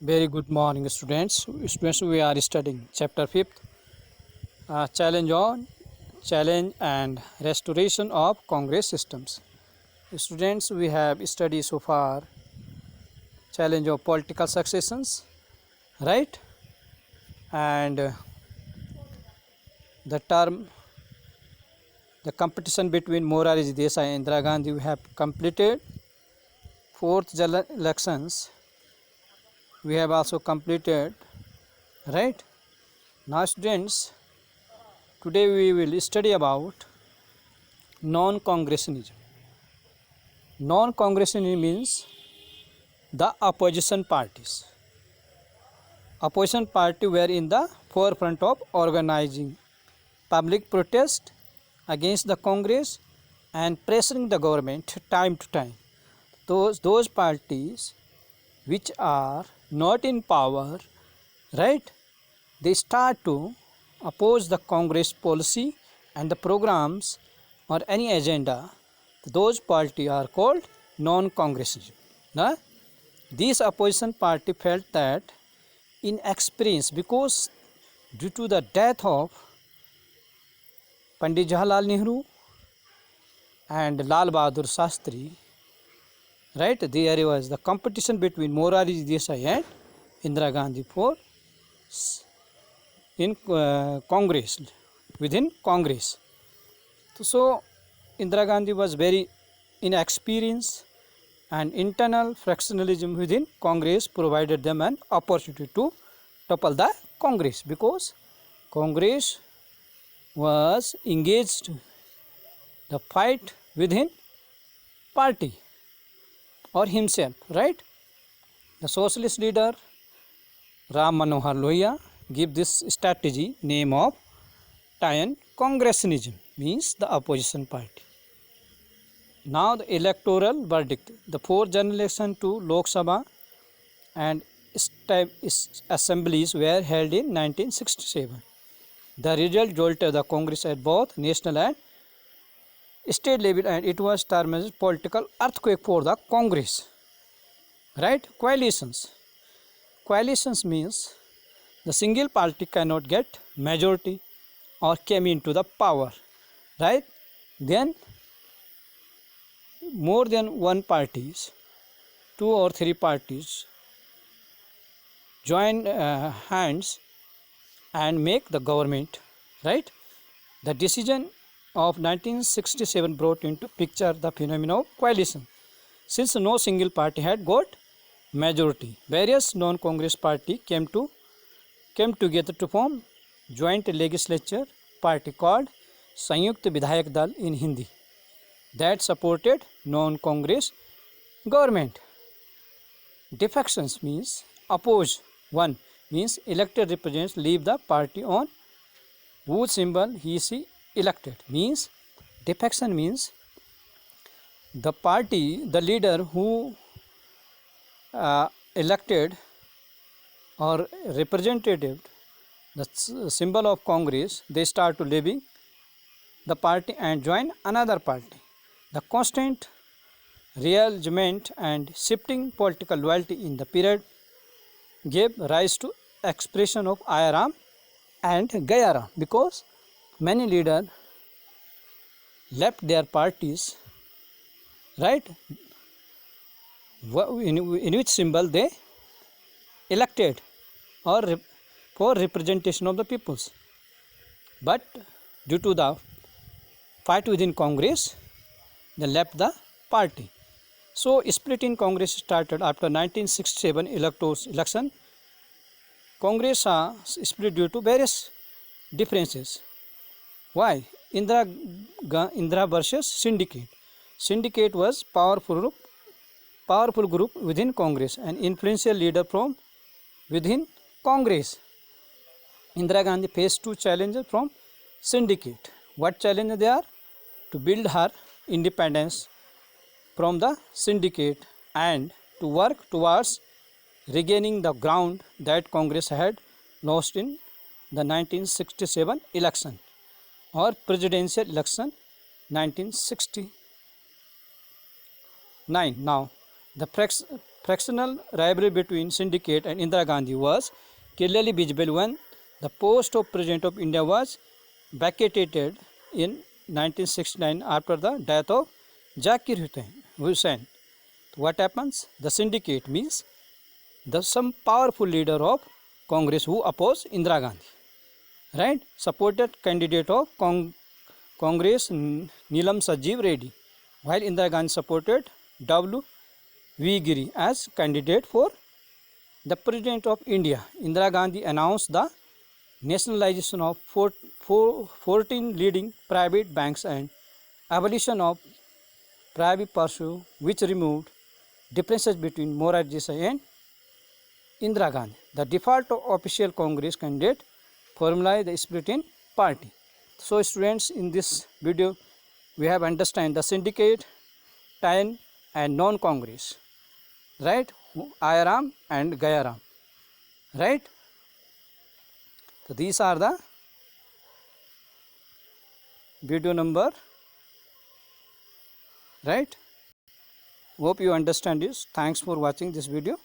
Very good morning, students. Students, we are studying chapter 5th, challenge and restoration of Congress systems. Students, we have studied so far challenge of political successions, right? And the term, the competition between Morarji Desai and Indira Gandhi, we have completed. Fourth general elections, we have also completed, right? Now, students, today we will study about non-congressionism. Non-congressionism means the opposition parties. Opposition party were in the forefront of organizing public protest against the Congress and pressuring the government time to time. Those parties which are not in power, right? They start to oppose the Congress policy and the programs or any agenda. Those parties are called non-congressional. Now, this opposition party felt that inexperience because due to the death of Pandit Jawaharlal Nehru and Lal Bahadur Shastri, right? There was the competition between Morarji Desai and Indira Gandhi for in Congress, within Congress. So Indira Gandhi was very inexperienced, and internal fractionalism within Congress provided them an opportunity to topple the Congress, because Congress was engaged the fight within party or himself, right? The socialist leader Ram Manohar Lohia give this strategy name of Tyan Congressionism, means the opposition party. Now the electoral verdict. The four general election to Lok Sabha and assemblies were held in 1967. The result jolted the Congress at both national and state level, and it was termed as political earthquake for the Congress. Right? Coalitions. Coalitions means the single party cannot get majority or came into the power. Right? Then more than one parties, two or three parties join hands and make the government, right? The decision of 1967 brought into picture the phenomenon of coalition. Since no single party had got majority, various non-Congress party came together to form joint legislature party called Sanyukt Vidhayak Dal in Hindi, that supported non-Congress government. Defections means oppose. One means elected representatives leave the party on whose symbol he is elected. Means defection means the party, the leader who elected or representative, the symbol of Congress, they start to leaving the party and join another party. The constant rearrangement and shifting political loyalty in the period gave rise to expression of Ayaram and Gayaram, because many leaders left their parties, right, in which symbol they elected or for representation of the peoples, but due to the fight within Congress, they left the party. So split in Congress started after 1967 election. Congress split due to various differences. Why? Indira versus syndicate. Syndicate was powerful group within Congress, an influential leader from within Congress. Indira Gandhi faced two challenges from syndicate. What challenge they are? To build her independence from the syndicate and to work towards regaining the ground that Congress had lost in the 1967 election or presidential election 1969. Now, the fractional rivalry between syndicate and Indira Gandhi was clearly visible when the post of President of India was vacated in 1969 after the death of Zakir Hussain. What happens? The syndicate means some powerful leader of Congress who opposed Indira Gandhi, right? Supported candidate of Congress Neelam Sanjeev Reddy, while Indira Gandhi supported W. V. Giri as candidate for the President of India. Indira Gandhi announced the nationalization of 14 leading private banks and abolition of private pursuit, which removed differences between Morarji Desai and Indira Gandhi. The default official Congress candidate formalized the split in party. So students, in this video we have understand the syndicate, TAN and non-Congress, right? Ayaram and Gayaram, right? So these are the video number, right? Hope you understand this. Thanks for watching this video.